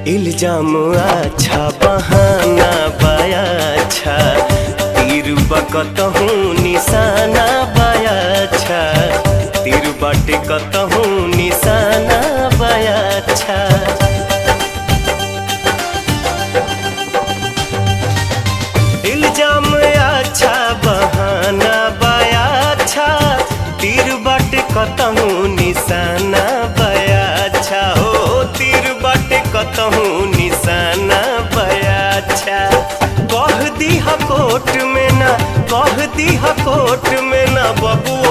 इल्जाम अच्छा बहाना बाया अच्छा, तीर बकतहूँ निशाना बाया अच्छा, तीर बाटे कतहूँ निशाना बाया अच्छा। इल्जाम अच्छा बहाना बाया अच्छा, तीर बाटे कतहूँ निशाना बाया अच्छा हो, तीर बाटे कतहूँ निशाना बाया अच्छा। कह दी कोर्ट में ना, कह दी कोर्ट में ना बबुआ